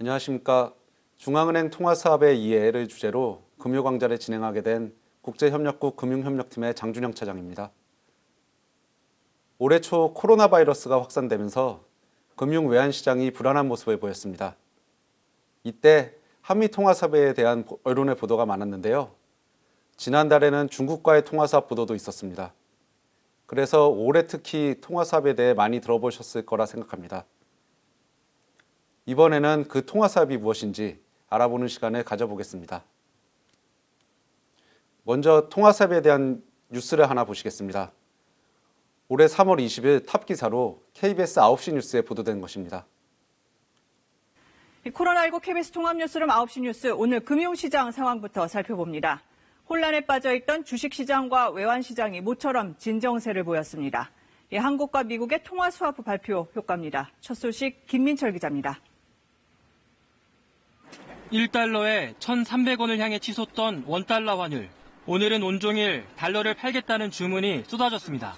안녕하십니까. 중앙은행 통화사업의 이해를 주제로 금요강좌를 진행하게 된 국제협력국 금융협력팀의 장준영 차장입니다. 올해 초 코로나 바이러스가 확산되면서 금융 외환시장이 불안한 모습을 보였습니다. 이때 한미 통화사업에 대한 언론의 보도가 많았는데요. 지난달에는 중국과의 통화사업 보도도 있었습니다. 그래서 올해 특히 통화사업에 대해 많이 들어보셨을 거라 생각합니다. 이번에는 그 통화사업이 무엇인지 알아보는 시간을 가져보겠습니다. 먼저 통화사업에 대한 뉴스를 하나 보시겠습니다. 올해 3월 20일 탑 기사로 KBS 9시 뉴스에 보도된 것입니다. 코로나19 KBS 통합뉴스룸 9시 뉴스, 오늘 금융시장 상황부터 살펴봅니다. 혼란에 빠져있던 주식시장과 외환시장이 모처럼 진정세를 보였습니다. 한국과 미국의 통화스와프 발표 효과입니다. 첫 소식 김민철 기자입니다. 1달러에 1,300원을 향해 치솟던 원달러 환율. 오늘은 온종일 달러를 팔겠다는 주문이 쏟아졌습니다.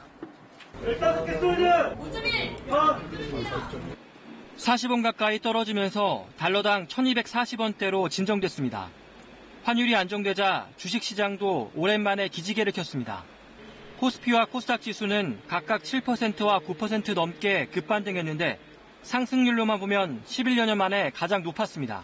40원 가까이 떨어지면서 달러당 1,240원대로 진정됐습니다. 환율이 안정되자 주식시장도 오랜만에 기지개를 켰습니다. 코스피와 코스닥 지수는 각각 7%와 9% 넘게 급반등했는데 상승률로만 보면 11년 만에 가장 높았습니다.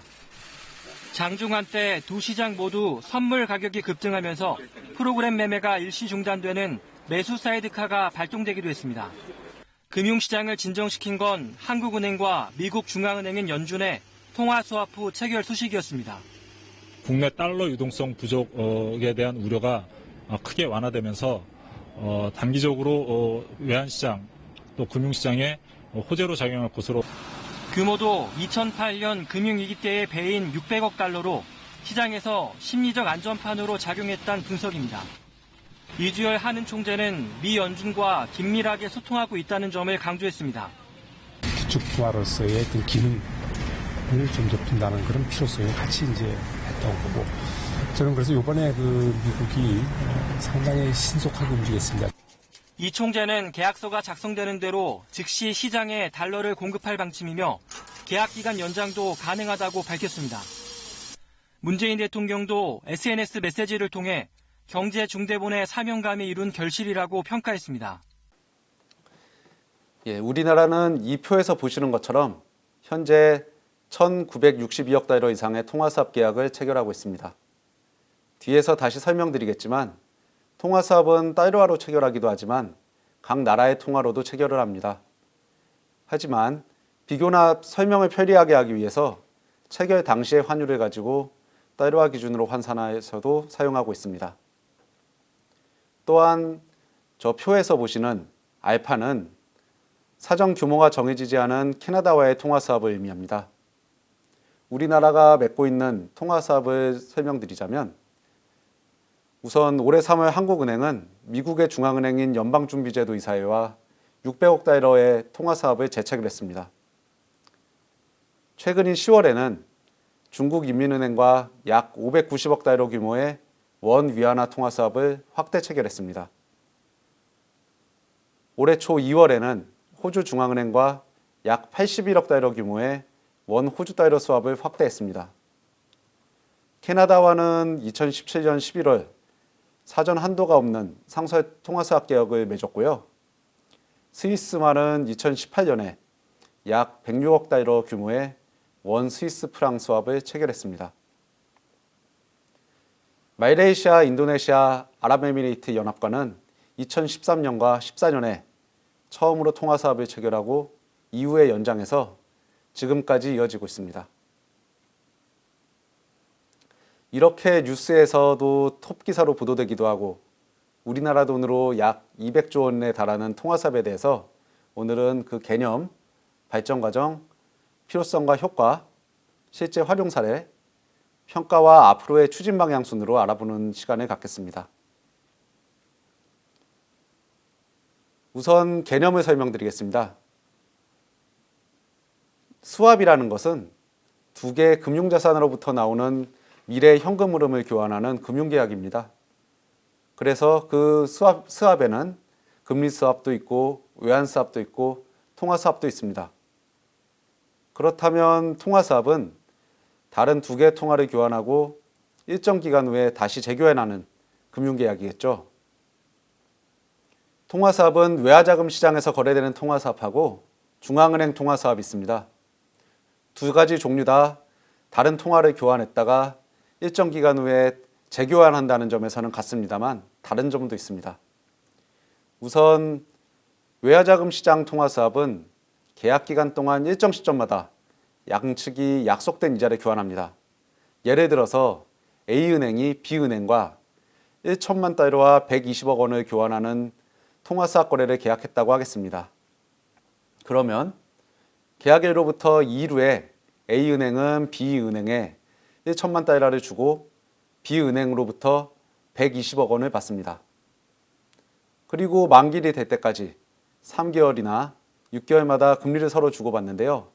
장중한 때 두 시장 모두 선물 가격이 급등하면서 프로그램 매매가 일시 중단되는 매수 사이드카가 발동되기도 했습니다. 금융시장을 진정시킨 건 한국은행과 미국 중앙은행인 연준의 통화스와프 체결 소식이었습니다. 국내 달러 유동성 부족에 대한 우려가 크게 완화되면서 단기적으로 외환시장 또 금융시장에 호재로 작용할 것으로. 규모도 2008년 금융위기 때의 배인 600억 달러로 시장에서 심리적 안전판으로 작용했다는 분석입니다. 이주열 한은 총재는 미 연준과 긴밀하게 소통하고 있다는 점을 강조했습니다. 기축통화로서의 어떤 기능을 좀 높인다는 그런 필요성을 같이 이제 했다고 보고, 저는 그래서 이번에 미국이 상당히 신속하게 움직였습니다. 이 총재는 계약서가 작성되는 대로 즉시 시장에 달러를 공급할 방침이며 계약 기간 연장도 가능하다고 밝혔습니다. 문재인 대통령도 SNS 메시지를 통해 경제 중대본의 사명감이 이룬 결실이라고 평가했습니다. 우리나라는 이 표에서 보시는 것처럼 현재 1,962억 달러 이상의 통화사업 계약을 체결하고 있습니다. 뒤에서 다시 설명드리겠지만 통화사업은 달러화로 체결하기도 하지만 각 나라의 통화로도 체결을 합니다. 하지만 비교나 설명을 편리하게 하기 위해서 체결 당시의 환율을 가지고 달러화 기준으로 환산해서도 사용하고 있습니다. 또한 저 표에서 보시는 알파는 사정 규모가 정해지지 않은 캐나다와의 통화사업을 의미합니다. 우리나라가 맺고 있는 통화사업을 설명드리자면 우선 올해 3월 한국은행은 미국의 중앙은행인 연방준비제도 이사회와 600억 달러의 통화사업을 재체결했습니다. 최근인 10월에는 중국인민은행과 약 590억 달러 규모의 원 위안화 통화사업을 확대 체결했습니다. 올해 초 2월에는 호주 중앙은행과 약 81억 달러 규모의 원 호주 달러 수합을 확대했습니다. 캐나다와는 2017년 11월 사전 한도가 없는 상설 통화사업 계약을 맺었고요. 스위스만은 2018년에 약 106억 달러 규모의 원 스위스 프랑 수합을 체결했습니다. 말레이시아, 인도네시아, 아랍에미레이트 연합과는 2013년과 14년에 처음으로 통화사업을 체결하고 이후에 연장해서 지금까지 이어지고 있습니다. 이렇게 뉴스에서도 톱 기사로 보도되기도 하고 우리나라 돈으로 약 200조 원에 달하는 통화사업에 대해서 오늘은 그 개념, 발전 과정, 필요성과 효과, 실제 활용 사례, 평가와 앞으로의 추진 방향 순으로 알아보는 시간을 갖겠습니다. 우선 개념을 설명드리겠습니다. 스왑이라는 것은 두 개의 금융자산으로부터 나오는 미래 현금 흐름을 교환하는 금융계약입니다. 그래서 그 스왑에는 금리 스왑도 있고 외환 스왑도 있고 통화 스왑도 있습니다. 그렇다면 통화 스왑은 다른 2개 통화를 교환하고 일정 기간 후에 다시 재교환하는 금융계약이겠죠. 통화사업은 외화자금 시장에서 거래되는 통화사업하고 중앙은행 통화사업이 있습니다. 2가지 종류 다 다른 통화를 교환했다가 일정 기간 후에 재교환한다는 점에서는 같습니다만 다른 점도 있습니다. 우선 외화자금 시장 통화사업은 계약 기간 동안 일정 시점마다 양측이 약속된 이자를 교환합니다. 예를 들어서 A은행이 B은행과 1천만 달러와 120억 원을 교환하는 통화사업 거래를 계약했다고 하겠습니다. 그러면 계약일로부터 2일 후에 A은행은 B은행에 1천만 달러를 주고 B은행으로부터 120억 원을 받습니다. 그리고 만기일이 될 때까지 3개월이나 6개월마다 금리를 서로 주고받는데요.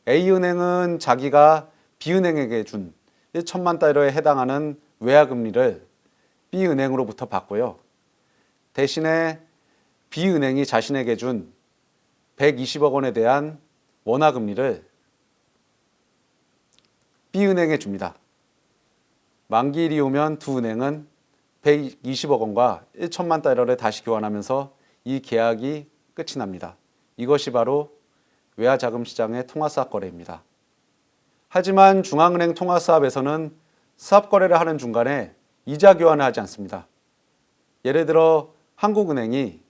A은행은 자기가 B은행에게 준 1천만 달러에 해당하는 외화금리를 B은행으로부터 받고요. 대신에 B은행이 자신에게 준 120억 원에 대한 원화금리를 B은행에 줍니다. 만기일이 오면 두 은행은 120억 원과 1천만 달러를 다시 교환하면서 이 계약이 끝이 납니다. 이것이 바로 외화자금 시장의 통화사업 거래입니다. 하지만 중앙은행 통화사업에서는 사업 거래를 하는 중간에 이자 교환을 하지 않습니다. 예를 들어 한국은행이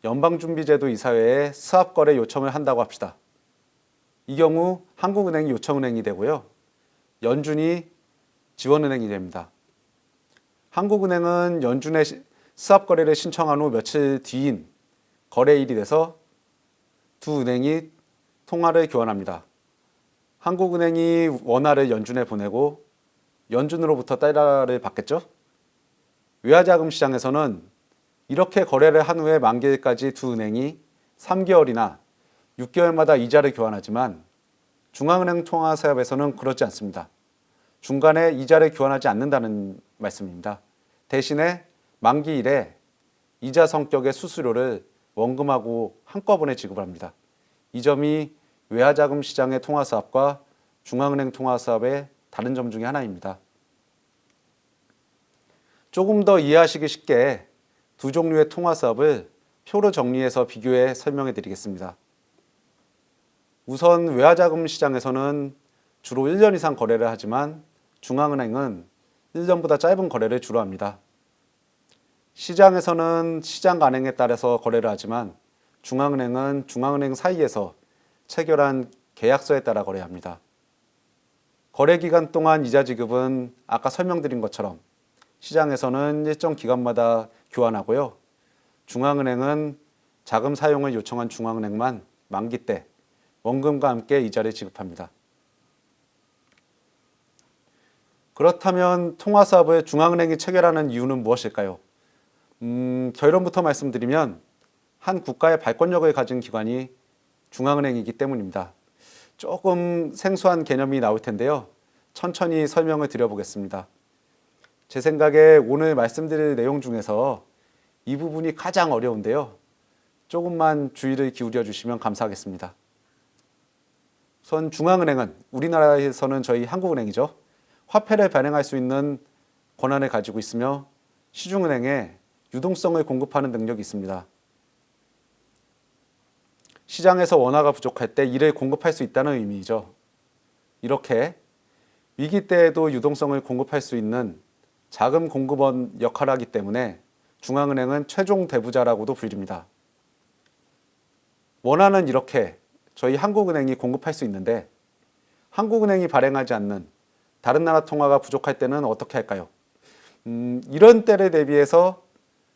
연방준비제도 이사회에 사업 거래 요청을 한다고 합시다. 이 경우 한국은행이 요청은행이 되고요. 연준이 지원은행이 됩니다. 한국은행은 연준의 사업 거래를 신청한 후 며칠 뒤인 거래일이 돼서 두 은행이 통화를 교환합니다. 한국은행이 원화를 연준에 보내고 연준으로부터 달러를 받겠죠? 외화자금 시장에서는 이렇게 거래를 한 후에 만기일까지 두 은행이 3개월이나 6개월마다 이자를 교환하지만 중앙은행 통화사업에서는 그렇지 않습니다. 중간에 이자를 교환하지 않는다는 말씀입니다. 대신에 만기일에 이자 성격의 수수료를 원금하고 한꺼번에 지급합니다. 이 점이 외화자금 시장의 통화사업과 중앙은행 통화사업의 다른 점 중에 하나입니다. 조금 더 이해하시기 쉽게 두 종류의 통화사업을 표로 정리해서 비교해 설명해 드리겠습니다. 우선 외화자금 시장에서는 주로 1년 이상 거래를 하지만 중앙은행은 1년보다 짧은 거래를 주로 합니다. 시장에서는 시장 간행에 따라서 거래를 하지만 중앙은행은 중앙은행 사이에서 체결한 계약서에 따라 거래합니다. 거래 기간 동안 이자 지급은 아까 설명드린 것처럼 시장에서는 일정 기간마다 교환하고요. 중앙은행은 자금 사용을 요청한 중앙은행만 만기 때 원금과 함께 이자를 지급합니다. 그렇다면 통화사업을 중앙은행이 체결하는 이유는 무엇일까요? 결론부터 말씀드리면 한 국가의 발권력을 가진 기관이 중앙은행이기 때문입니다. 조금 생소한 개념이 나올 텐데요. 천천히 설명을 드려보겠습니다. 제 생각에 오늘 말씀드릴 내용 중에서 이 부분이 가장 어려운데요. 조금만 주의를 기울여 주시면 감사하겠습니다. 우선 중앙은행은 우리나라에서는 저희 한국은행이죠. 화폐를 발행할 수 있는 권한을 가지고 있으며 시중은행에 유동성을 공급하는 능력이 있습니다. 시장에서 원화가 부족할 때 이를 공급할 수 있다는 의미이죠. 이렇게 위기 때에도 유동성을 공급할 수 있는 자금 공급원 역할을 하기 때문에 중앙은행은 최종 대부자라고도 불립니다. 원화는 이렇게 저희 한국은행이 공급할 수 있는데 한국은행이 발행하지 않는 다른 나라 통화가 부족할 때는 어떻게 할까요? 이런 때를 대비해서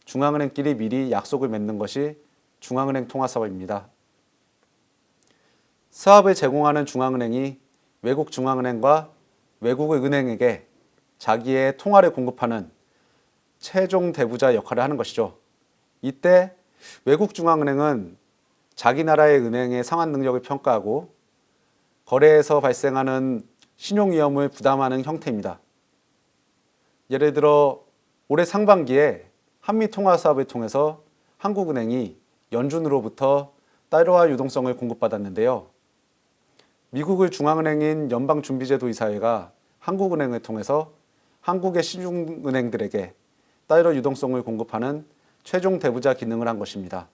중앙은행끼리 미리 약속을 맺는 것이 중앙은행 통화사업입니다. 사업을 제공하는 중앙은행이 외국 중앙은행과 외국의 은행에게 자기의 통화를 공급하는 최종 대부자 역할을 하는 것이죠. 이때 외국 중앙은행은 자기 나라의 은행의 상환 능력을 평가하고 거래에서 발생하는 신용 위험을 부담하는 형태입니다. 예를 들어 올해 상반기에 한미 통화 사업을 통해서 한국은행이 연준으로부터 달러화 유동성을 공급받았는데요. 미국의 중앙은행인 연방준비제도이사회가 한국은행을 통해서 한국의 시중은행들에게 달러 유동성을 공급하는 최종 대부자 기능을 한 것입니다.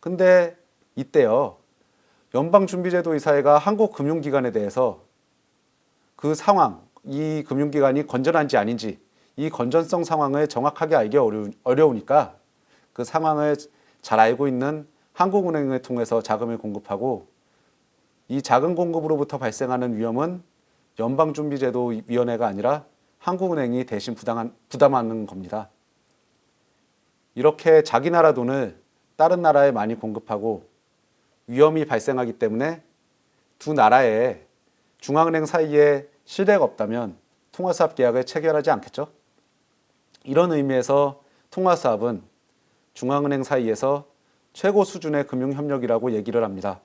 근데 이때요, 연방준비제도이사회가 한국 금융기관에 대해서 그 상황, 이 금융기관이 건전한지 아닌지 이 건전성 상황을 정확하게 알기 어려우니까 그 상황을 잘 알고 있는 한국은행을 통해서 자금을 공급하고, 이 자금 공급으로부터 발생하는 위험은 연방준비제도위원회가 아니라 한국은행이 대신 부담하는 겁니다. 이렇게 자기 나라 돈을 다른 나라에 많이 공급하고 위험이 발생하기 때문에 두 나라의 중앙은행 사이에 신뢰가 없다면 통화사업 계약을 체결하지 않겠죠. 이런 의미에서 통화사업은 중앙은행 사이에서 최고 수준의 금융협력이라고 얘기를 합니다.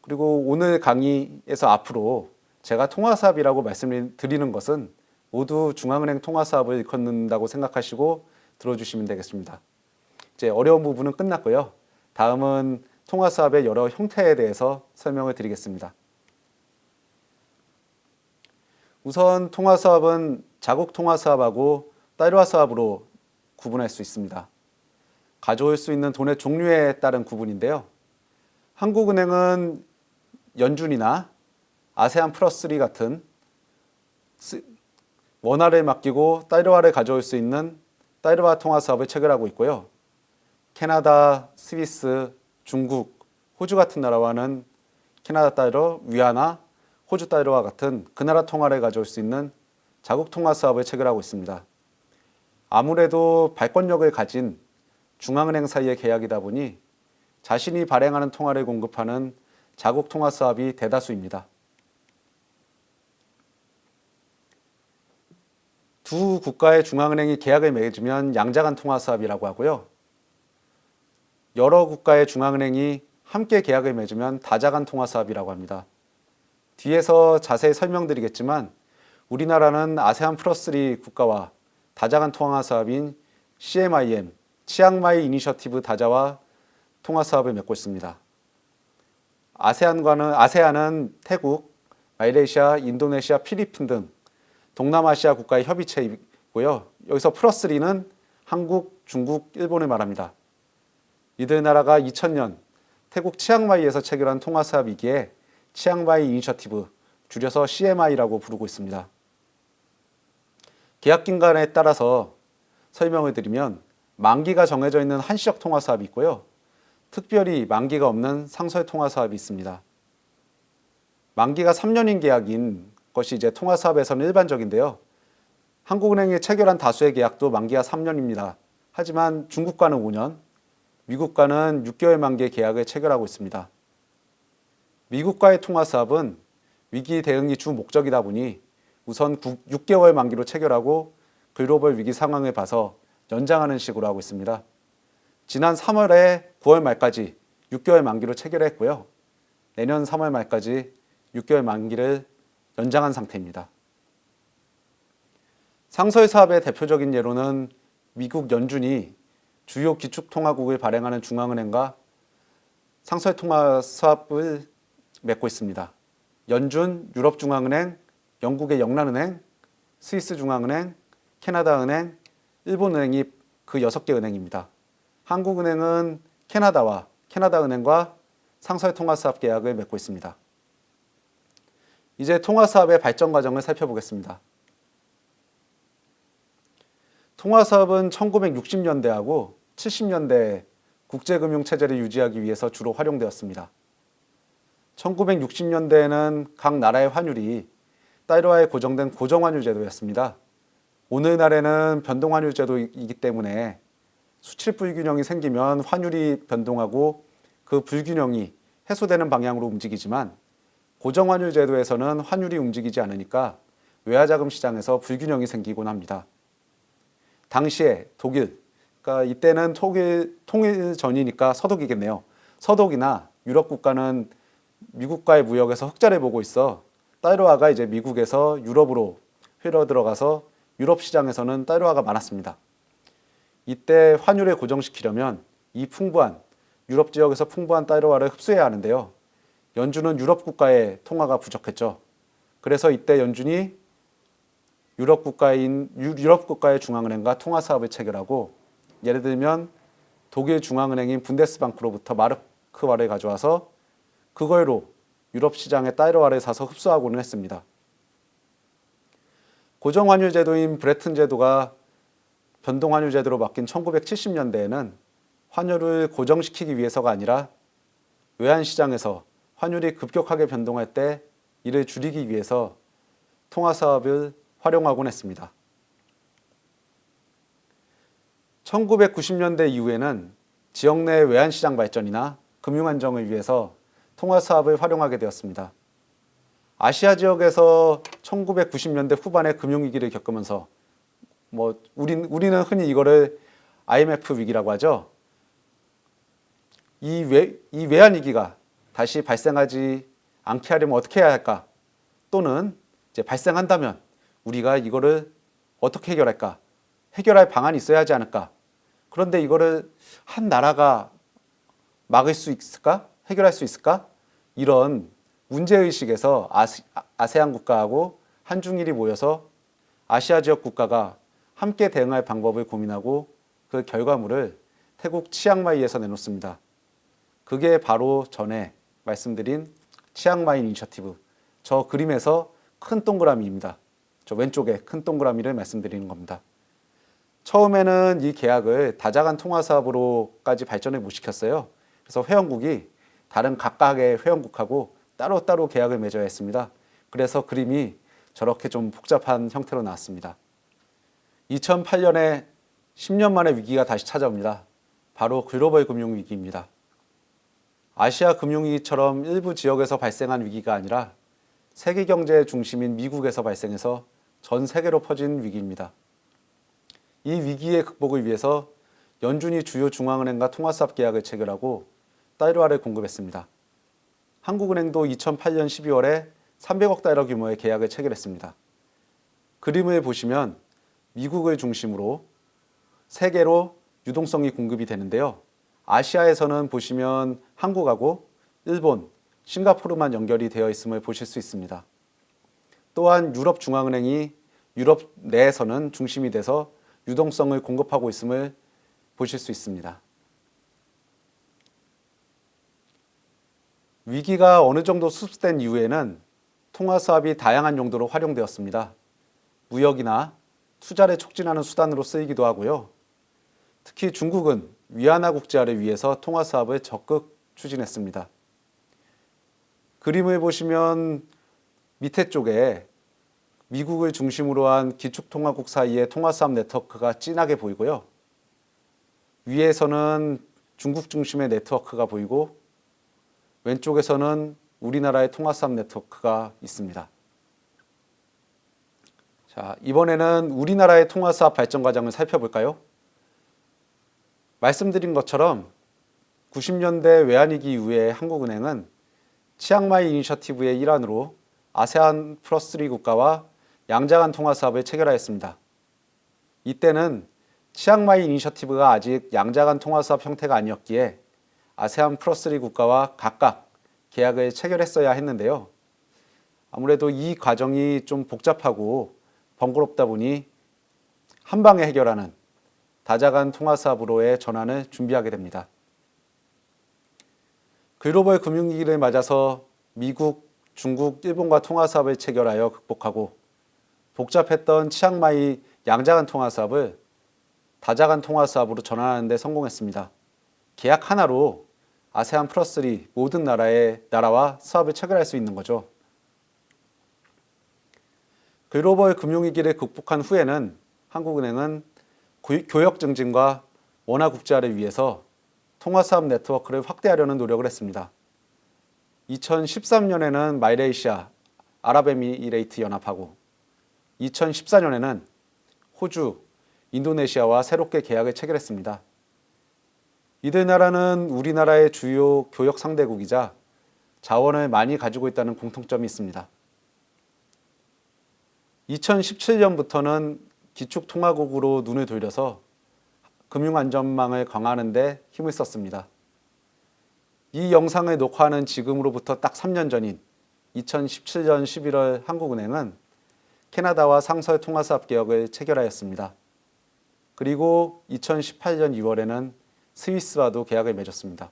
그리고 오늘 강의에서 앞으로 제가 통화사업이라고 말씀드리는 것은 모두 중앙은행 통화사업을 일컫는다고 생각하시고 들어주시면 되겠습니다. 이제 어려운 부분은 끝났고요. 다음은 통화사업의 여러 형태에 대해서 설명을 드리겠습니다. 우선 통화사업은 자국 통화사업하고 달러 사업으로 구분할 수 있습니다. 가져올 수 있는 돈의 종류에 따른 구분인데요. 한국은행은 연준이나 아세안 플러스3 같은 원화를 맡기고 달러화를 가져올 수 있는 달러화 통화사업을 체결하고 있고요. 캐나다, 스위스, 중국, 호주 같은 나라와는 캐나다 달러, 위안화, 호주 달러와 같은 그 나라 통화를 가져올 수 있는 자국 통화사업을 체결하고 있습니다. 아무래도 발권력을 가진 중앙은행 사이의 계약이다 보니 자신이 발행하는 통화를 공급하는 자국 통화사업이 대다수입니다. 두 국가의 중앙은행이 계약을 맺으면 양자간 통화사업이라고 하고요. 여러 국가의 중앙은행이 함께 계약을 맺으면 다자간 통화사업이라고 합니다. 뒤에서 자세히 설명드리겠지만 우리나라는 아세안 플러스3 국가와 다자간 통화사업인 CMIM, 치앙마이 이니셔티브 다자와 통화사업을 맺고 있습니다. 아세안은 태국, 말레이시아, 인도네시아, 필리핀 등 동남아시아 국가의 협의체이고요. 여기서 플러스3는 한국, 중국, 일본을 말합니다. 이들 나라가 2000년 태국 치앙마이에서 체결한 통화사업이기에 치앙마이 이니셔티브, 줄여서 CMI라고 부르고 있습니다. 계약 기간에 따라서 설명을 드리면 만기가 정해져 있는 한시적 통화사업이 있고요. 특별히 만기가 없는 상설 통화사업이 있습니다. 만기가 3년인 계약인 것이 이제 통화사업에서는 일반적인데요. 한국은행이 체결한 다수의 계약도 만기가 3년입니다. 하지만 중국과는 5년, 미국과는 6개월 만기의 계약을 체결하고 있습니다. 미국과의 통화사업은 위기 대응이 주 목적이다 보니 우선 6개월 만기로 체결하고 글로벌 위기 상황을 봐서 연장하는 식으로 하고 있습니다. 지난 3월에 9월 말까지 6개월 만기로 체결했고요. 내년 3월 말까지 6개월 만기를 연장한 상태입니다. 상설 사업의 대표적인 예로는 미국 연준이 주요 기축통화국을 발행하는 중앙은행과 상설 통화 사업을 맺고 있습니다. 연준, 유럽중앙은행, 영국의 영란은행, 스위스 중앙은행, 캐나다은행, 일본은행이 그 6개 은행입니다. 한국은행은 캐나다와 캐나다은행과 상설 통화사업 계약을 맺고 있습니다. 이제 통화사업의 발전 과정을 살펴보겠습니다. 통화사업은 1960년대하고 70년대에 국제금융체제를 유지하기 위해서 주로 활용되었습니다. 1960년대에는 각 나라의 환율이 달러화에 고정된 고정환율 제도였습니다. 오늘날에는 변동환율 제도이기 때문에 수출 불균형이 생기면 환율이 변동하고 그 불균형이 해소되는 방향으로 움직이지만 고정환율 제도에서는 환율이 움직이지 않으니까 외화자금 시장에서 불균형이 생기곤 합니다. 당시에 독일, 그러니까 이때는 통일 전이니까 서독이겠네요. 서독이나 유럽 국가는 미국과의 무역에서 흑자를 보고 있어 달러화가 이제 미국에서 유럽으로 흘러 들어가서 유럽 시장에서는 달러화가 많았습니다. 이때 환율을 고정시키려면 이 풍부한 유럽 지역에서 풍부한 달러화를 흡수해야 하는데요. 연준은 유럽 국가의 통화가 부족했죠. 그래서 이때 연준이 유럽 국가의 중앙은행과 통화 사업을 체결하고, 예를 들면 독일 중앙은행인 분데스방크로부터 마르크화를 가져와서 그걸로 유럽 시장의 달러화를 사서 흡수하고는 했습니다. 고정환율 제도인 브레튼 제도가 변동환율 제도로 바뀐 1970년대에는 환율을 고정시키기 위해서가 아니라 외환시장에서 환율이 급격하게 변동할 때 이를 줄이기 위해서 통화사업을 활용하곤 했습니다. 1990년대 이후에는 지역 내 외환시장 발전이나 금융안정을 위해서 통화사업을 활용하게 되었습니다. 아시아 지역에서 1990년대 후반에 금융위기를 겪으면서 우리는 흔히 이거를 IMF 위기라고 하죠. 이 외환위기가 다시 발생하지 않게 하려면 어떻게 해야 할까? 또는 이제 발생한다면 우리가 이거를 어떻게 해결할까? 해결할 방안이 있어야 하지 않을까? 그런데 이거를 한 나라가 막을 수 있을까? 해결할 수 있을까? 이런 문제의식에서 아세안 국가하고 한중일이 모여서 아시아 지역 국가가 함께 대응할 방법을 고민하고 그 결과물을 태국 치앙마이에서 내놓습니다. 그게 바로 전에 말씀드린 치앙마이 이니셔티브, 저 그림에서 큰 동그라미입니다. 저 왼쪽에 큰 동그라미를 말씀드리는 겁니다. 처음에는 이 계약을 다자간 통화사업으로까지 발전을 못 시켰어요. 그래서 회원국이 다른 각각의 회원국하고 따로따로 계약을 맺어야 했습니다. 그래서 그림이 저렇게 좀 복잡한 형태로 나왔습니다. 2008년에 10년 만에 위기가 다시 찾아옵니다. 바로 글로벌 금융위기입니다. 아시아 금융위기처럼 일부 지역에서 발생한 위기가 아니라 세계 경제의 중심인 미국에서 발생해서 전 세계로 퍼진 위기입니다. 이 위기의 극복을 위해서 연준이 주요 중앙은행과 통화사업 계약을 체결하고 달러화를 공급했습니다. 한국은행도 2008년 12월에 300억 달러 규모의 계약을 체결했습니다. 그림을 보시면 미국을 중심으로 세계로 유동성이 공급이 되는데요. 아시아에서는 보시면 한국하고 일본, 싱가포르만 연결이 되어 있음을 보실 수 있습니다. 또한 유럽 중앙은행이 유럽 내에서는 중심이 돼서 유동성을 공급하고 있음을 보실 수 있습니다. 위기가 어느 정도 수습된 이후에는 통화사업이 다양한 용도로 활용되었습니다. 무역이나 투자를 촉진하는 수단으로 쓰이기도 하고요. 특히 중국은 위안화 국제화를 위해서 통화사업을 적극 추진했습니다. 그림을 보시면 밑에 쪽에 미국을 중심으로 한 기축통화국 사이의 통화사업 네트워크가 진하게 보이고요. 위에서는 중국 중심의 네트워크가 보이고 왼쪽에서는 우리나라의 통화사업 네트워크가 있습니다. 자, 이번에는 우리나라의 통화사업 발전 과정을 살펴볼까요? 말씀드린 것처럼 90년대 외환위기 이후에 한국은행은 치앙마이 이니셔티브의 일환으로 아세안 플러스3 국가와 양자간 통화사업을 체결하였습니다. 이때는 치앙마이 이니셔티브가 아직 양자간 통화사업 형태가 아니었기에 아세안 플러스3 국가와 각각 계약을 체결했어야 했는데요. 아무래도 이 과정이 좀 복잡하고 번거롭다 보니 한 방에 해결하는 다자간 통화사업으로의 전환을 준비하게 됩니다. 글로벌 금융위기를 맞아서 미국, 중국, 일본과 통화사업을 체결하여 극복하고 복잡했던 치앙마이 양자간 통화사업을 다자간 통화사업으로 전환하는 데 성공했습니다. 계약 하나로 아세안 플러스3 모든 나라와 사업을 체결할 수 있는 거죠. 글로벌 금융위기를 극복한 후에는 한국은행은 교역 증진과 원화 국제화를 위해서 통화사업 네트워크를 확대하려는 노력을 했습니다. 2013년에는 말레이시아, 아랍에미레이트 연합하고 2014년에는 호주, 인도네시아와 새롭게 계약을 체결했습니다. 이들 나라는 우리나라의 주요 교역 상대국이자 자원을 많이 가지고 있다는 공통점이 있습니다. 2017년부터는 기축통화국으로 눈을 돌려서 금융안전망을 강화하는 데 힘을 썼습니다. 이 영상을 녹화하는 지금으로부터 딱 3년 전인 2017년 11월 한국은행은 캐나다와 상설 통화사업 계약을 체결하였습니다. 그리고 2018년 2월에는 스위스와도 계약을 맺었습니다.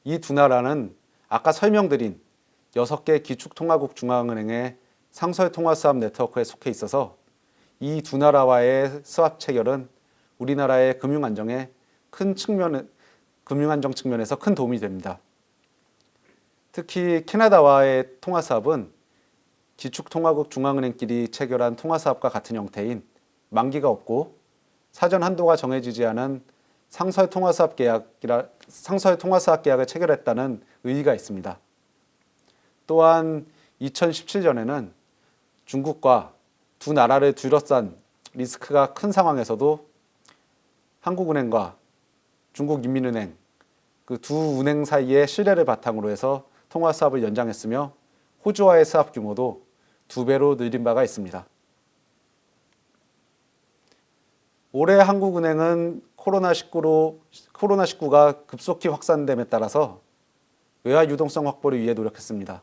이 두 나라는 아까 설명드린 6개 기축통화국 중앙은행의 상설 통화사업 네트워크에 속해 있어서 이 두 나라와의 스왑 체결은 우리나라의 금융안정 측면에서 큰 도움이 됩니다. 특히 캐나다와의 통화사업은 기축통화국 중앙은행끼리 체결한 통화사업과 같은 형태인 만기가 없고 사전 한도가 정해지지 않은 상설 통화사업 계약을 체결했다는 의의가 있습니다. 또한 2017년에는 중국과 두 나라를 둘러싼 리스크가 큰 상황에서도 한국은행과 중국인민은행 그 두 은행 사이의 신뢰를 바탕으로 해서 통화사업을 연장했으며 호주와의 사업 규모도 2배로 늘린 바가 있습니다. 올해 한국은행은 코로나19가 급속히 확산됨에 따라서 외화 유동성 확보를 위해 노력했습니다.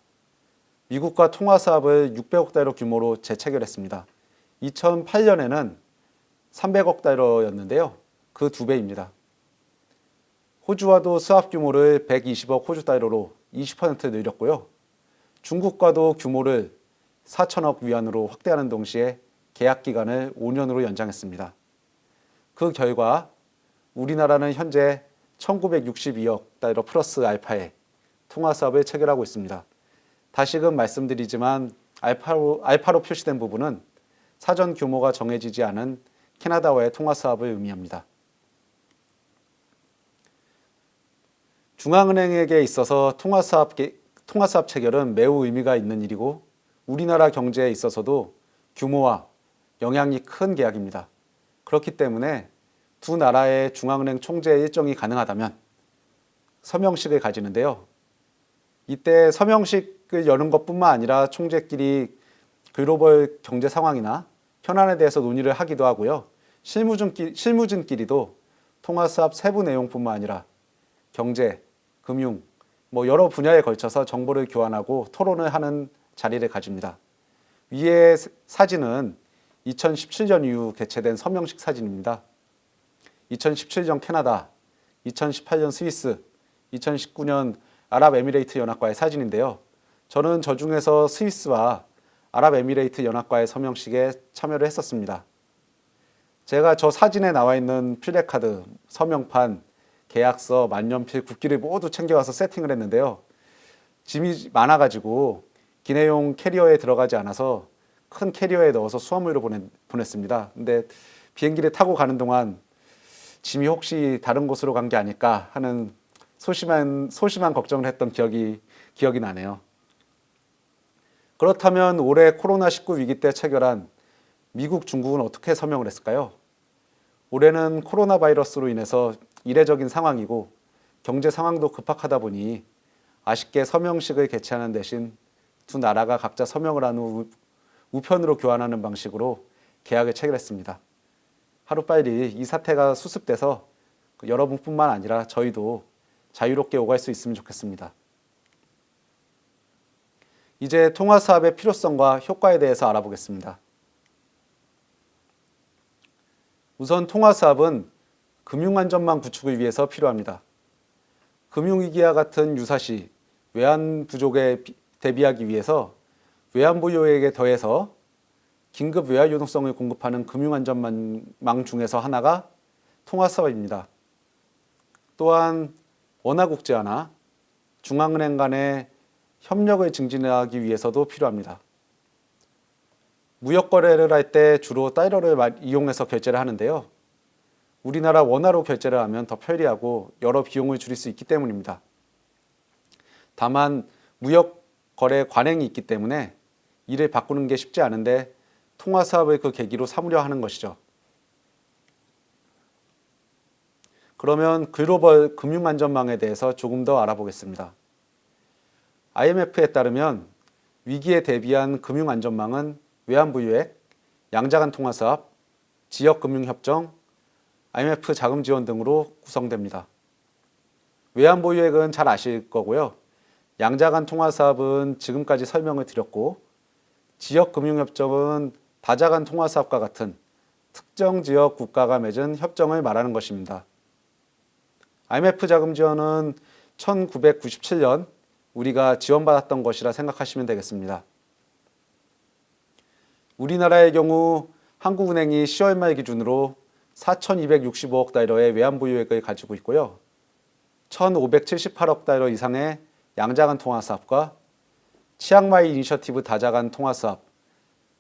미국과 통화사업을 600억 달러 규모로 재체결했습니다. 2008년에는 300억 달러였는데요. 그 2배입니다. 호주와도 스왑 규모를 120억 호주 달러로 20% 늘렸고요. 중국과도 규모를 4천억 위안으로 확대하는 동시에 계약 기간을 5년으로 연장했습니다. 그 결과 우리나라는 현재 1962억 달러 플러스 알파의 통화사업을 체결하고 있습니다. 다시금 말씀드리지만 알파로 표시된 부분은 사전 규모가 정해지지 않은 캐나다와의 통화사업을 의미합니다. 중앙은행에게 있어서 통화사업 체결은 매우 의미가 있는 일이고 우리나라 경제에 있어서도 규모와 영향이 큰 계약입니다. 그렇기 때문에 두 나라의 중앙은행 총재 일정이 가능하다면 서명식을 가지는데요. 이때 서명식을 여는 것뿐만 아니라 총재끼리 글로벌 경제 상황이나 현안에 대해서 논의를 하기도 하고요. 실무진끼리도 통화사업 세부 내용뿐만 아니라 경제, 금융, 여러 분야에 걸쳐서 정보를 교환하고 토론을 하는 자리를 가집니다. 위의 사진은 2017년 이후 개최된 서명식 사진입니다. 2017년 캐나다, 2018년 스위스, 2019년 아랍에미레이트 연합과의 사진인데요. 저는 저 중에서 스위스와 아랍에미레이트 연합과의 서명식에 참여를 했었습니다. 제가 저 사진에 나와 있는 플래카드, 서명판, 계약서, 만년필, 국기를 모두 챙겨와서 세팅을 했는데요. 짐이 많아가지고 기내용 캐리어에 들어가지 않아서 큰 캐리어에 넣어서 수화물로 보냈습니다. 근데 비행기를 타고 가는 동안 짐이 혹시 다른 곳으로 간 게 아닐까 하는 소심한 걱정을 했던 기억이 나네요. 그렇다면 올해 코로나19 위기 때 체결한 미국, 중국은 어떻게 서명을 했을까요? 올해는 코로나 바이러스로 인해서 이례적인 상황이고 경제 상황도 급박하다 보니 아쉽게 서명식을 개최하는 대신 두 나라가 각자 서명을 한 후 우편으로 교환하는 방식으로 계약을 체결했습니다. 하루빨리 이 사태가 수습돼서 여러분뿐만 아니라 저희도 자유롭게 오갈 수 있으면 좋겠습니다. 이제 통화사업의 필요성과 효과에 대해서 알아보겠습니다. 우선 통화사업은 금융안전망 구축을 위해서 필요합니다. 금융위기와 같은 유사시 외환 부족에 대비하기 위해서 외환보유액에 더해서 긴급 외화 유동성을 공급하는 금융안전망 중에서 하나가 통화사업입니다. 또한 원화국제화나 중앙은행 간의 협력을 증진하기 위해서도 필요합니다. 무역거래를 할 때 주로 달러를 이용해서 결제를 하는데요. 우리나라 원화로 결제를 하면 더 편리하고 여러 비용을 줄일 수 있기 때문입니다. 다만 무역거래 관행이 있기 때문에 이를 바꾸는 게 쉽지 않은데 통화사업을 그 계기로 삼으려 하는 것이죠. 그러면 글로벌 금융안전망에 대해서 조금 더 알아보겠습니다. IMF에 따르면 위기에 대비한 금융안전망은 외환부유액, 양자간 통화사업, 지역금융협정, IMF 자금 지원 등으로 구성됩니다. 외환보유액은 잘 아실 거고요. 양자간 통화사업은 지금까지 설명을 드렸고, 지역금융협정은 다자간 통화사업과 같은 특정 지역 국가가 맺은 협정을 말하는 것입니다. IMF 자금 지원은 1997년 우리가 지원받았던 것이라 생각하시면 되겠습니다. 우리나라의 경우 한국은행이 10월 말 기준으로 4,265억 달러의 외환보유액을 가지고 있고요. 1,578억 달러 이상의 양자간 통화사업과 치앙마이 이니셔티브 다자간 통화사업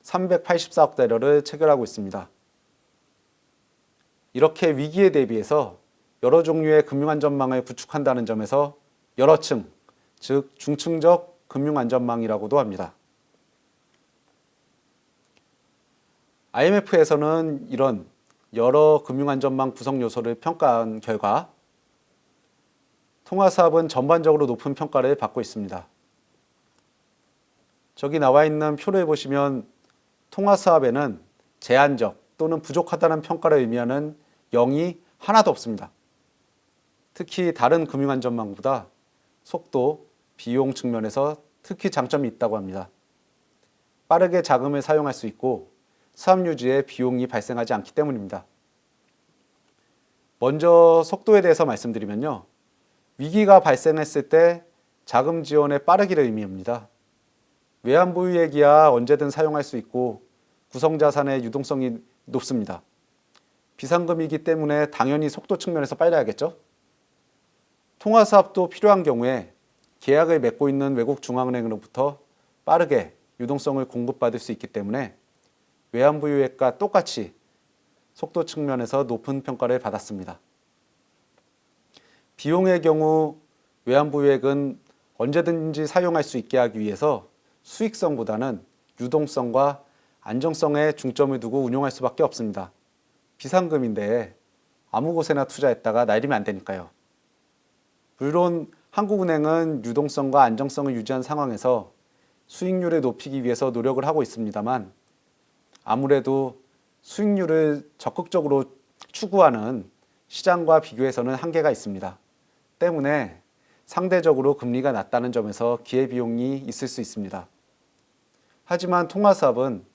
384억 달러를 체결하고 있습니다. 이렇게 위기에 대비해서 여러 종류의 금융안전망을 구축한다는 점에서 여러층, 즉 중층적 금융안전망이라고도 합니다. IMF에서는 이런 여러 금융안전망 구성 요소를 평가한 결과 통화사업은 전반적으로 높은 평가를 받고 있습니다. 저기 나와 있는 표를 보시면 통화사업에는 제한적 또는 부족하다는 평가를 의미하는 0이 하나도 없습니다. 특히 다른 금융안전망보다 속도, 비용 측면에서 특히 장점이 있다고 합니다. 빠르게 자금을 사용할 수 있고 사업 유지에 비용이 발생하지 않기 때문입니다. 먼저 속도에 대해서 말씀드리면요. 위기가 발생했을 때 자금 지원의 빠르기를 의미합니다. 외환보유액이야 언제든 사용할 수 있고 구성자산의 유동성이 높습니다. 비상금이기 때문에 당연히 속도 측면에서 빨라야겠죠? 통화사업도 필요한 경우에 계약을 맺고 있는 외국 중앙은행으로부터 빠르게 유동성을 공급받을 수 있기 때문에 외환보유액과 똑같이 속도 측면에서 높은 평가를 받았습니다. 비용의 경우 외환보유액은 언제든지 사용할 수 있게 하기 위해서 수익성보다는 유동성과 안정성에 중점을 두고 운용할 수밖에 없습니다. 비상금인데 아무 곳에나 투자했다가 날리면 안 되니까요. 물론 한국은행은 유동성과 안정성을 유지한 상황에서 수익률을 높이기 위해서 노력을 하고 있습니다만 아무래도 수익률을 적극적으로 추구하는 시장과 비교해서는 한계가 있습니다. 때문에 상대적으로 금리가 낮다는 점에서 기회비용이 있을 수 있습니다. 하지만 통화사업은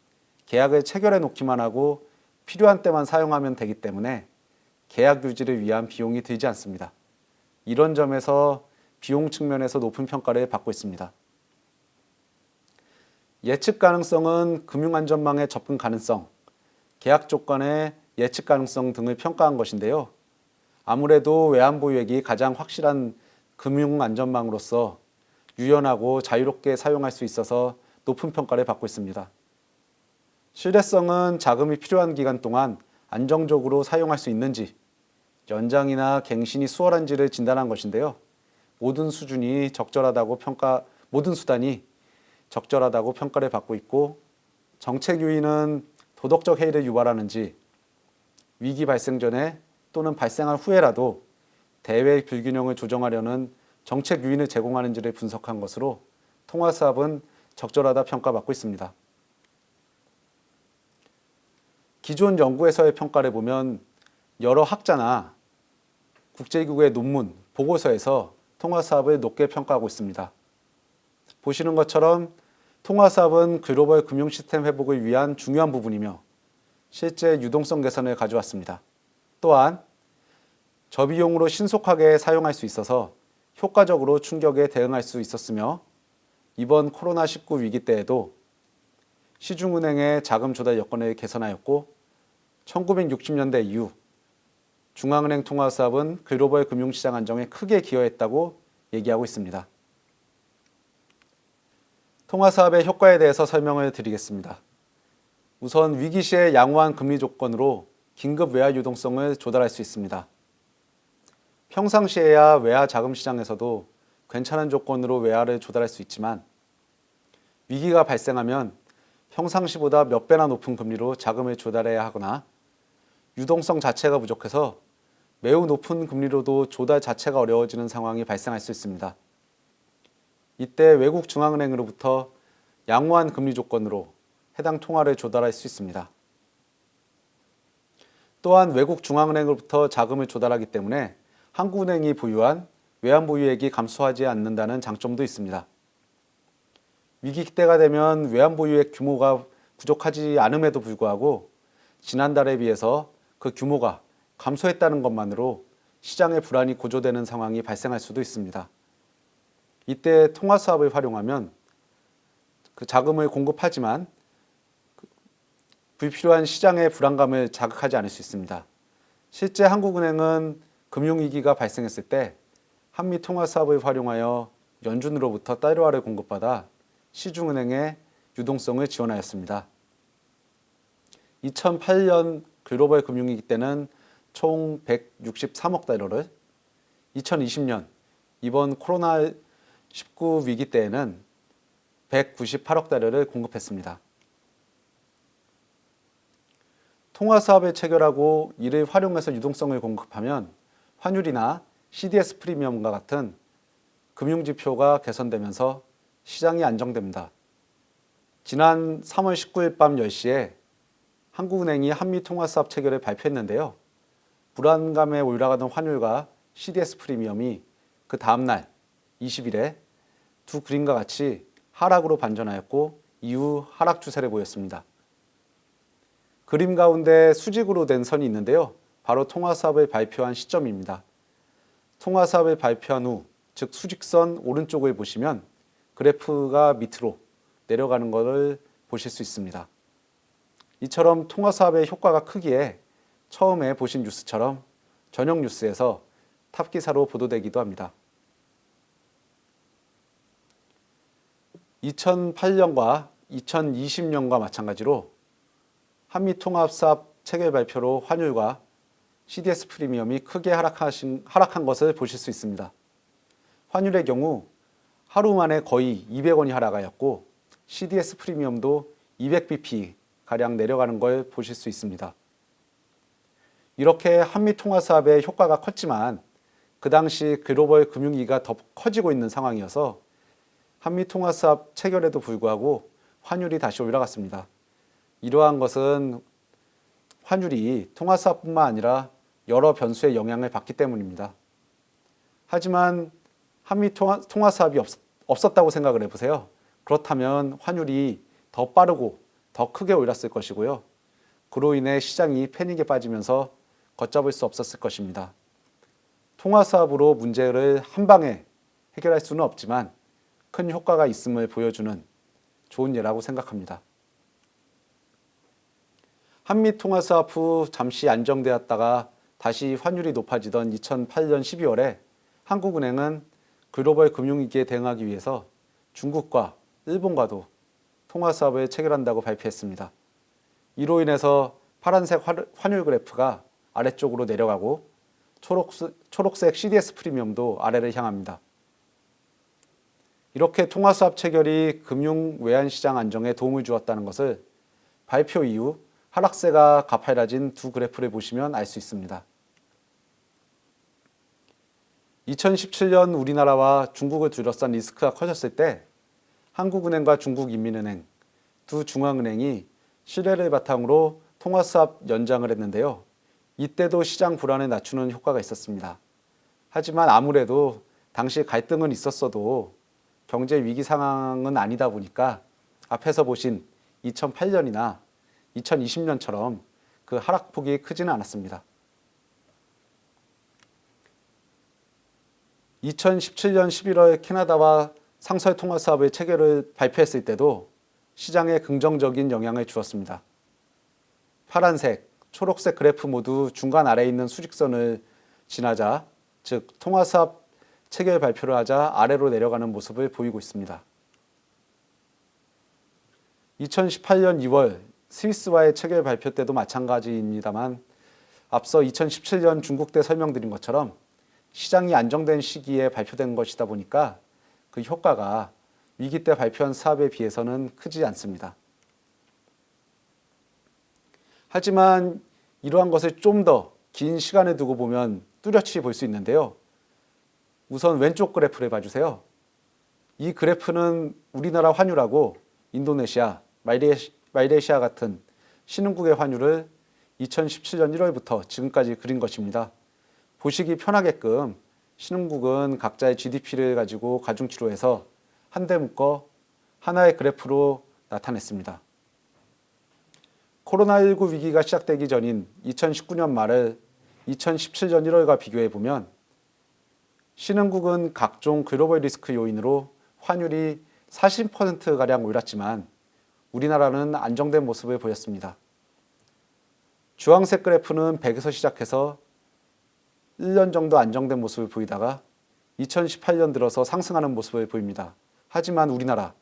계약을 체결해 놓기만 하고 필요한 때만 사용하면 되기 때문에 계약 유지를 위한 비용이 들지 않습니다. 이런 점에서 비용 측면에서 높은 평가를 받고 있습니다. 예측 가능성은 금융안전망의 접근 가능성, 계약 조건의 예측 가능성 등을 평가한 것인데요. 아무래도 외환보유액이 가장 확실한 금융안전망으로서 유연하고 자유롭게 사용할 수 있어서 높은 평가를 받고 있습니다. 신뢰성은 자금이 필요한 기간 동안 안정적으로 사용할 수 있는지, 연장이나 갱신이 수월한지를 진단한 것인데요. 모든 수단이 적절하다고 평가를 받고 있고, 정책 유인은 도덕적 해이를 유발하는지, 위기 발생 전에 또는 발생한 후에라도 대외 불균형을 조정하려는 정책 유인을 제공하는지를 분석한 것으로 통화사업은 적절하다 평가받고 있습니다. 기존 연구에서의 평가를 보면 여러 학자나 국제기구의 논문, 보고서에서 통화사업을 높게 평가하고 있습니다. 보시는 것처럼 통화사업은 글로벌 금융시스템 회복을 위한 중요한 부분이며 실제 유동성 개선을 가져왔습니다. 또한 저비용으로 신속하게 사용할 수 있어서 효과적으로 충격에 대응할 수 있었으며 이번 코로나19 위기 때에도 시중은행의 자금 조달 여건을 개선하였고 1960년대 이후 중앙은행 통화사업은 글로벌 금융시장 안정에 크게 기여했다고 얘기하고 있습니다. 통화사업의 효과에 대해서 설명을 드리겠습니다. 우선 위기 시에 양호한 금리 조건으로 긴급 외화 유동성을 조달할 수 있습니다. 평상시에야 외화 자금 시장에서도 괜찮은 조건으로 외화를 조달할 수 있지만 위기가 발생하면 평상시보다 몇 배나 높은 금리로 자금을 조달해야 하거나 유동성 자체가 부족해서 매우 높은 금리로도 조달 자체가 어려워지는 상황이 발생할 수 있습니다. 이때 외국 중앙은행으로부터 양호한 금리 조건으로 해당 통화를 조달할 수 있습니다. 또한 외국 중앙은행으로부터 자금을 조달하기 때문에 한국은행이 보유한 외환보유액이 감소하지 않는다는 장점도 있습니다. 위기 때가 되면 외환보유액 규모가 부족하지 않음에도 불구하고 지난달에 비해서 그 규모가 감소했다는 것만으로 시장의 불안이 고조되는 상황이 발생할 수도 있습니다. 이때 통화수합을 활용하면 그 자금을 공급하지만 불필요한 시장의 불안감을 자극하지 않을 수 있습니다. 실제 한국은행은 금융위기가 발생했을 때 한미 통화수합을 활용하여 연준으로부터 달러화를 공급받아 시중은행의 유동성을 지원하였습니다. 2008년 글로벌 금융위기 때는 총 163억 달러를, 2020년 이번 코로나19 위기 때에는 198억 달러를 공급했습니다. 통화사업을 체결하고 이를 활용해서 유동성을 공급하면 환율이나 CDS 프리미엄과 같은 금융지표가 개선되면서 시장이 안정됩니다. 지난 3월 19일 밤 10시에 한국은행이 한미통화사업 체결을 발표했는데요. 불안감에 올라가던 환율과 CDS 프리미엄이 그 다음날 20일에 두 그림과 같이 하락으로 반전하였고 이후 하락 추세를 보였습니다. 그림 가운데 수직으로 된 선이 있는데요. 바로 통화사업을 발표한 시점입니다. 통화사업을 발표한 후, 즉 수직선 오른쪽을 보시면 그래프가 밑으로 내려가는 것을 보실 수 있습니다. 이처럼 통화사업의 효과가 크기에 처음에 보신 뉴스처럼 저녁 뉴스에서 탑기사로 보도되기도 합니다. 2008년과 2020년과 마찬가지로 한미통합사업 체결 발표로 환율과 CDS 프리미엄이 크게 하락한 것을 보실 수 있습니다. 환율의 경우 하루 만에 거의 200원이 하락하였고 CDS 프리미엄도 200bp가량 내려가는 걸 보실 수 있습니다. 이렇게 한미통화사업의 효과가 컸지만 그 당시 글로벌 금융위기가 더 커지고 있는 상황이어서 한미통화사업 체결에도 불구하고 환율이 다시 올라갔습니다. 이러한 것은 환율이 통화사업뿐만 아니라 여러 변수의 영향을 받기 때문입니다. 하지만 한미통화사업이 없었다고 생각을 해보세요. 그렇다면 환율이 더 빠르고 더 크게 올랐을 것이고요. 그로 인해 시장이 패닉에 빠지면서 걷잡을 수 없었을 것입니다. 통화사업으로 문제를 한 방에 해결할 수는 없지만 큰 효과가 있음을 보여주는 좋은 예라고 생각합니다. 한미통화사업 후 잠시 안정되었다가 다시 환율이 높아지던 2008년 12월에 한국은행은 글로벌 금융위기에 대응하기 위해서 중국과 일본과도 통화사업을 체결한다고 발표했습니다. 이로 인해서 파란색 환율 그래프가 아래쪽으로 내려가고 초록색 CDS 프리미엄도 아래를 향합니다. 이렇게 통화수합 체결이 금융 외환시장 안정에 도움을 주었다는 것을 발표 이후 하락세가 가파라진 두 그래프를 보시면 알 수 있습니다. 2017년 우리나라와 중국을 둘러싼 리스크가 커졌을 때 한국은행과 중국인민은행 두 중앙은행이 신뢰를 바탕으로 통화수합 연장을 했는데요. 이때도 시장 불안을 낮추는 효과가 있었습니다. 하지만 아무래도 당시 갈등은 있었어도 경제 위기 상황은 아니다 보니까 앞에서 보신 2008년이나 2020년처럼 그 하락폭이 크지는 않았습니다. 2017년 11월 캐나다와 상설 통화 사업의 체결을 발표했을 때도 시장에 긍정적인 영향을 주었습니다. 파란색, 초록색 그래프 모두 중간 아래에 있는 수직선을 지나자, 즉 통화 사업 체결 발표를 하자 아래로 내려가는 모습을 보이고 있습니다. 2018년 2월 스위스와의 체결 발표 때도 마찬가지입니다만 앞서 2017년 중국 때 설명드린 것처럼 시장이 안정된 시기에 발표된 것이다 보니까 그 효과가 위기 때 발표한 사업에 비해서는 크지 않습니다. 하지만 이러한 것을 좀 더 긴 시간을 두고 보면 뚜렷이 볼 수 있는데요. 우선 왼쪽 그래프를 봐주세요. 이 그래프는 우리나라 환율하고 인도네시아, 말레이시아 같은 신흥국의 환율을 2017년 1월부터 지금까지 그린 것입니다. 보시기 편하게끔 신흥국은 각자의 GDP를 가지고 가중치로해서 한데 묶어 하나의 그래프로 나타냈습니다. 코로나19 위기가 시작되기 전인 2019년 말을 2017년 1월과 비교해 보면 신흥국은 각종 글로벌 리스크 요인으로 환율이 40%가량 올랐지만 우리나라는 안정된 모습을 보였습니다. 주황색 그래프는 100에서 시작해서 1년 정도 안정된 모습을 보이다가 2018년 들어서 상승하는 모습을 보입니다. 하지만 우리나라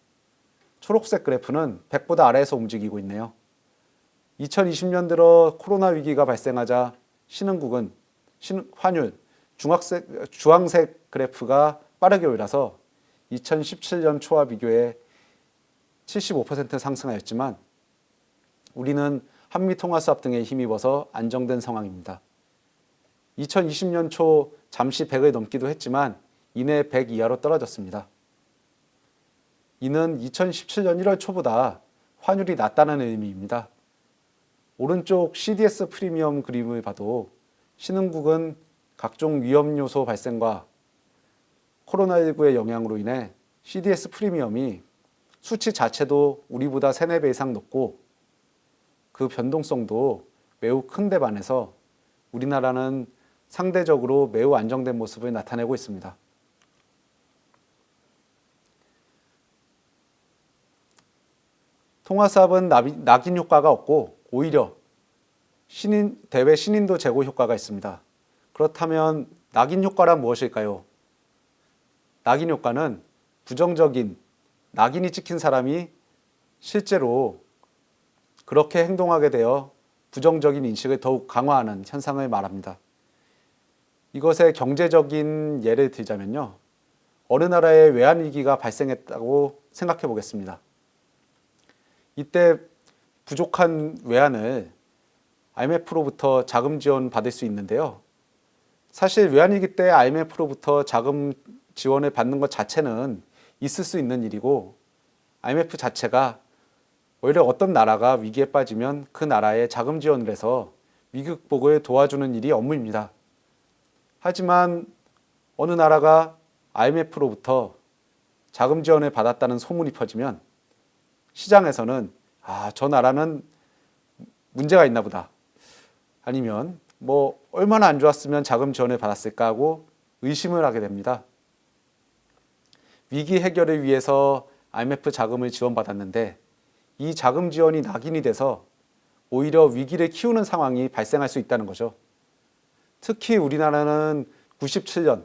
초록색 그래프는 100보다 아래에서 움직이고 있네요. 2020년 들어 코로나 위기가 발생하자 신흥국은 환율 주황색 그래프가 빠르게 올라서 2017년 초와 비교해 75% 상승하였지만 우리는 한미통화수합 등에 힘입어서 안정된 상황입니다. 2020년 초 잠시 100을 넘기도 했지만 이내 100 이하로 떨어졌습니다. 이는 2017년 1월 초보다 환율이 낮다는 의미입니다. 오른쪽 CDS 프리미엄 그림을 봐도 신흥국은 각종 위험 요소 발생과 코로나19의 영향으로 인해 CDS 프리미엄이 수치 자체도 우리보다 3, 4배 이상 높고 그 변동성도 매우 큰데 반해서 우리나라는 상대적으로 매우 안정된 모습을 나타내고 있습니다. 통화수합은 낙인 효과가 없고 오히려 대외 신인도 제고 효과가 있습니다. 그렇다면 낙인 효과란 무엇일까요? 낙인 효과는 부정적인 낙인이 찍힌 사람이 실제로 그렇게 행동하게 되어 부정적인 인식을 더욱 강화하는 현상을 말합니다. 이것의 경제적인 예를 들자면요. 어느 나라에 외환위기가 발생했다고 생각해 보겠습니다. 이때 부족한 외환을 IMF로부터 자금 지원 받을 수 있는데요. 사실 외환위기 때 IMF로부터 자금 지원을 받는 것 자체는 있을 수 있는 일이고 IMF 자체가 오히려 어떤 나라가 위기에 빠지면 그 나라에 자금 지원을 해서 위기 극복을 도와주는 일이 업무입니다. 하지만 어느 나라가 IMF로부터 자금 지원을 받았다는 소문이 퍼지면 시장에서는 저 나라는 문제가 있나 보다. 아니면 얼마나 안 좋았으면 자금 지원을 받았을까 하고 의심을 하게 됩니다. 위기 해결을 위해서 IMF 자금을 지원받았는데 이 자금 지원이 낙인이 돼서 오히려 위기를 키우는 상황이 발생할 수 있다는 거죠. 특히 우리나라는 97년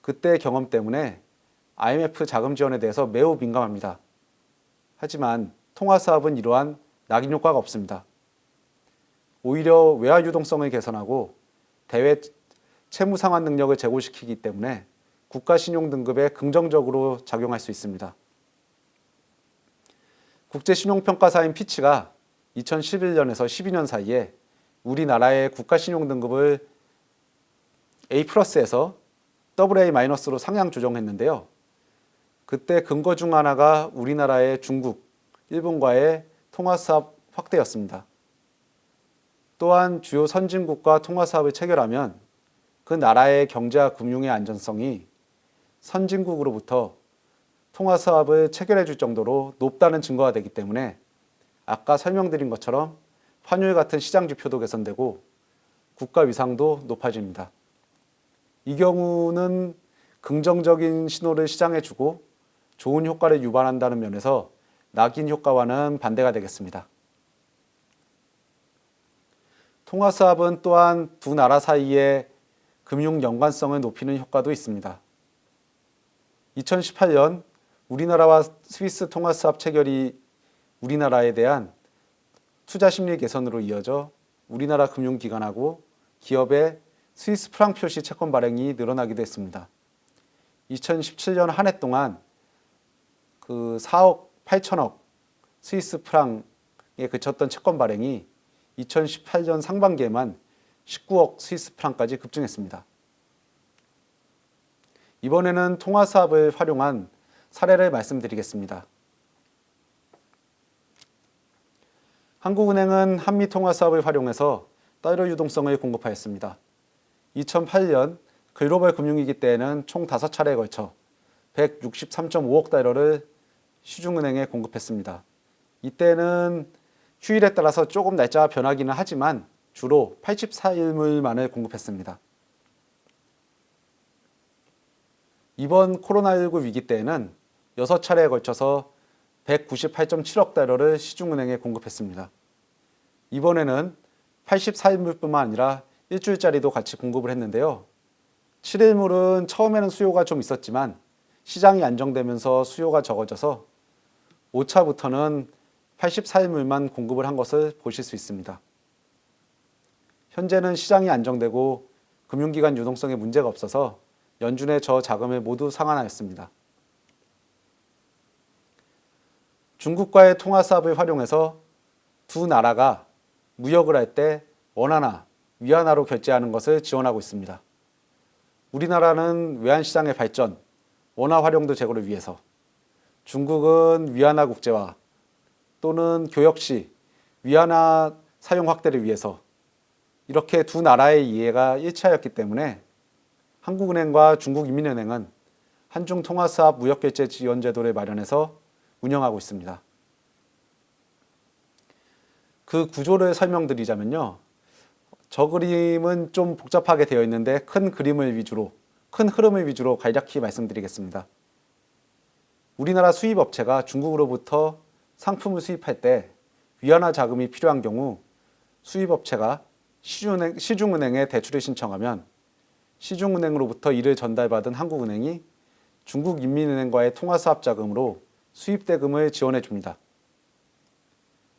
그때 경험 때문에 IMF 자금 지원에 대해서 매우 민감합니다. 하지만 통화수합은 이러한 낙인 효과가 없습니다. 오히려 외화 유동성을 개선하고 대외 채무 상환 능력을 제고시키기 때문에 국가 신용 등급에 긍정적으로 작용할 수 있습니다. 국제 신용평가사인 피치가 2011년에서 12년 사이에 우리나라의 국가 신용 등급을 A+에서 AA-로 상향 조정했는데요. 그때 근거 중 하나가 우리나라의 중국, 일본과의 통화수합 확대였습니다. 또한 주요 선진국과 통화수합을 체결하면 그 나라의 경제와 금융의 안전성이 선진국으로부터 통화수합을 체결해 줄 정도로 높다는 증거가 되기 때문에 아까 설명드린 것처럼 환율 같은 시장 지표도 개선되고 국가 위상도 높아집니다. 이 경우는 긍정적인 신호를 시장에 주고 좋은 효과를 유발한다는 면에서 낙인 효과와는 반대가 되겠습니다. 통화수합은 또한 두 나라 사이의 금융 연관성을 높이는 효과도 있습니다. 2018년 우리나라와 스위스 통화수합 체결이 우리나라에 대한 투자 심리 개선으로 이어져 우리나라 금융기관하고 기업의 스위스 프랑 표시 채권 발행이 늘어나기도 했습니다. 2017년 한 해 동안 그 4억 8천억 스위스 프랑에 그쳤던 채권 발행이 2018년 상반기에만 19억 스위스 프랑까지 급증했습니다. 이번에는 통화수합을 활용한 사례를 말씀드리겠습니다. 한국은행은 한미 통화수합을 활용해서 달러 유동성을 공급하였습니다. 2008년 글로벌 금융위기 때에는 총 5차례에 걸쳐 163.5억 달러를 시중은행에 공급했습니다. 이때는 휴일에 따라서 조금 날짜가 변하기는 하지만 주로 84일물만을 공급했습니다. 이번 코로나19 위기 때에는 6차례에 걸쳐서 198.7억 달러를 시중은행에 공급했습니다. 이번에는 84일물뿐만 아니라 일주일짜리도 같이 공급을 했는데요. 7일물은 처음에는 수요가 좀 있었지만 시장이 안정되면서 수요가 적어져서 5차부터는 84일물만 공급을 한 것을 보실 수 있습니다. 현재는 시장이 안정되고 금융기관 유동성에 문제가 없어서 연준의 저 자금을 모두 상환하였습니다. 중국과의 통화 사업을 활용해서 두 나라가 무역을 할 때 원화나 위안화로 결제하는 것을 지원하고 있습니다. 우리나라는 외환시장의 발전, 원화 활용도 제고를 위해서, 중국은 위안화 국제화 또는 교역 시 위안화 사용 확대를 위해서 이렇게 두 나라의 이해가 일치하였기 때문에 한국은행과 중국인민은행은 한중 통화사업 무역결제 지원제도를 마련해서 운영하고 있습니다. 그 구조를 설명드리자면요. 저 그림은 좀 복잡하게 되어 있는데 큰 흐름을 위주로 간략히 말씀드리겠습니다. 우리나라 수입업체가 중국으로부터 상품을 수입할 때 위안화 자금이 필요한 경우 수입업체가 시중은행에 대출을 신청하면 시중은행으로부터 이를 전달받은 한국은행이 중국인민은행과의 통화사업 자금으로 수입대금을 지원해 줍니다.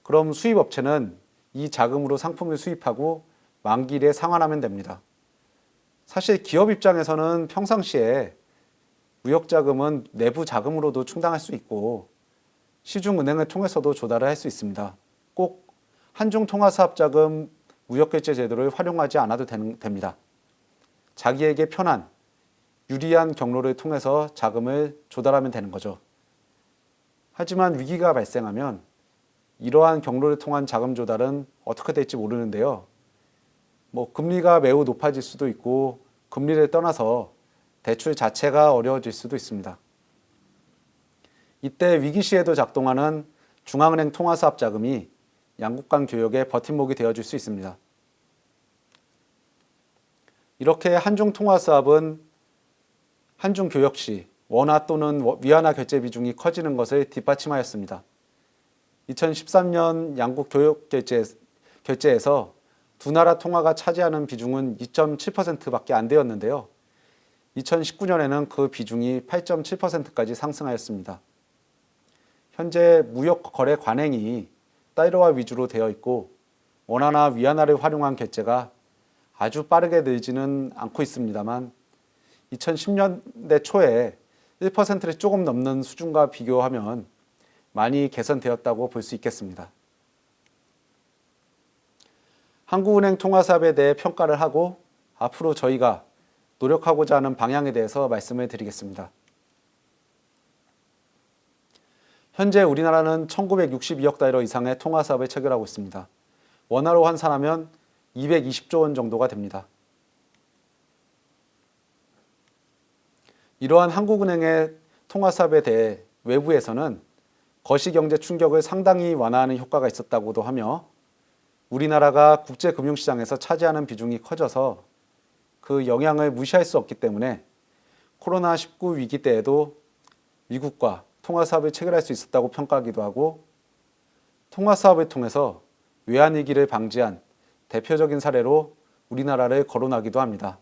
그럼 수입업체는 이 자금으로 상품을 수입하고 만기일에 상환하면 됩니다. 사실 기업 입장에서는 평상시에 무역자금은 내부 자금으로도 충당할 수 있고 시중은행을 통해서도 조달을 할 수 있습니다. 꼭 한중통화사업자금 무역결제 제도를 활용하지 않아도 됩니다. 자기에게 편한, 유리한 경로를 통해서 자금을 조달하면 되는 거죠. 하지만 위기가 발생하면 이러한 경로를 통한 자금 조달은 어떻게 될지 모르는데요. 금리가 매우 높아질 수도 있고 금리를 떠나서 대출 자체가 어려워질 수도 있습니다. 이때 위기 시에도 작동하는 중앙은행 통화사업 자금이 양국 간 교역의 버팀목이 되어줄 수 있습니다. 이렇게 한중 통화사업은 한중 교역 시 원화 또는 위안화 결제 비중이 커지는 것을 뒷받침하였습니다. 2013년 양국 교역 결제에서 두 나라 통화가 차지하는 비중은 2.7%밖에 안 되었는데요. 2019년에는 그 비중이 8.7%까지 상승하였습니다. 현재 무역 거래 관행이 달러화 위주로 되어 있고 원화나 위안화를 활용한 결제가 아주 빠르게 늘지는 않고 있습니다만 2010년대 초에 1%를 조금 넘는 수준과 비교하면 많이 개선되었다고 볼 수 있겠습니다. 한국은행 통화사업에 대해 평가를 하고 앞으로 저희가 노력하고자 하는 방향에 대해서 말씀을 드리겠습니다. 현재 우리나라는 1962억 달러 이상의 통화사업을 체결하고 있습니다. 원화로 환산하면 220조 원 정도가 됩니다. 이러한 한국은행의 통화사업에 대해 외부에서는 거시경제 충격을 상당히 완화하는 효과가 있었다고도 하며 우리나라가 국제금융시장에서 차지하는 비중이 커져서 그 영향을 무시할 수 없기 때문에 코로나19 위기 때에도 미국과 통화사업을 체결할 수 있었다고 평가하기도 하고 통화사업을 통해서 외환위기를 방지한 대표적인 사례로 우리나라를 거론하기도 합니다.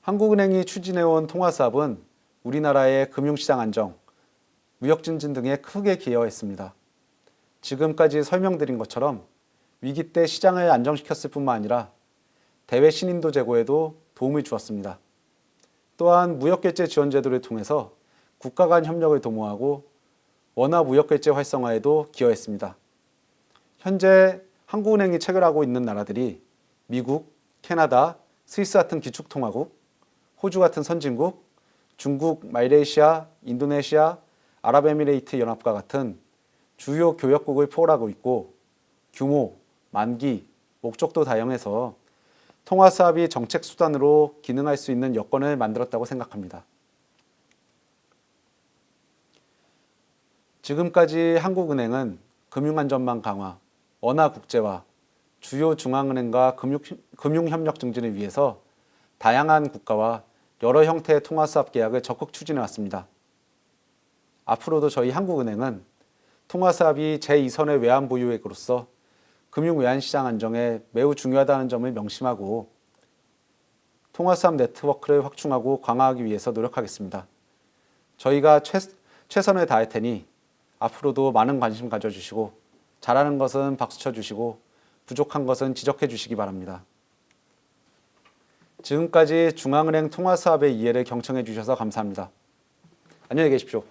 한국은행이 추진해온 통화사업은 우리나라의 금융시장 안정, 무역 증진 등에 크게 기여했습니다. 지금까지 설명드린 것처럼 위기 때 시장을 안정시켰을 뿐만 아니라 대외 신인도 제고에도 도움을 주었습니다. 또한 무역결제 지원제도를 통해서 국가 간 협력을 도모하고 원화 무역결제 활성화에도 기여했습니다. 현재 한국은행이 체결하고 있는 나라들이 미국, 캐나다, 스위스 같은 기축통화국, 호주 같은 선진국, 중국, 말레이시아, 인도네시아, 아랍에미레이트 연합과 같은 주요 교역국을 포괄하고 있고 규모, 만기, 목적도 다양해서 통화사업이 정책 수단으로 기능할 수 있는 여건을 만들었다고 생각합니다. 지금까지 한국은행은 금융안전망 강화, 원화 국제화, 주요 중앙은행과 금융협력 증진을 위해서 다양한 국가와 여러 형태의 통화사업 계약을 적극 추진해 왔습니다. 앞으로도 저희 한국은행은 통화사업이 제2선의 외환보유액으로서 금융외환시장 안정에 매우 중요하다는 점을 명심하고 통화사업 네트워크를 확충하고 강화하기 위해서 노력하겠습니다. 저희가 최선을 다할 테니 앞으로도 많은 관심 가져주시고 잘하는 것은 박수 쳐주시고 부족한 것은 지적해 주시기 바랍니다. 지금까지 중앙은행 통화사업의 이해를 경청해 주셔서 감사합니다. 안녕히 계십시오.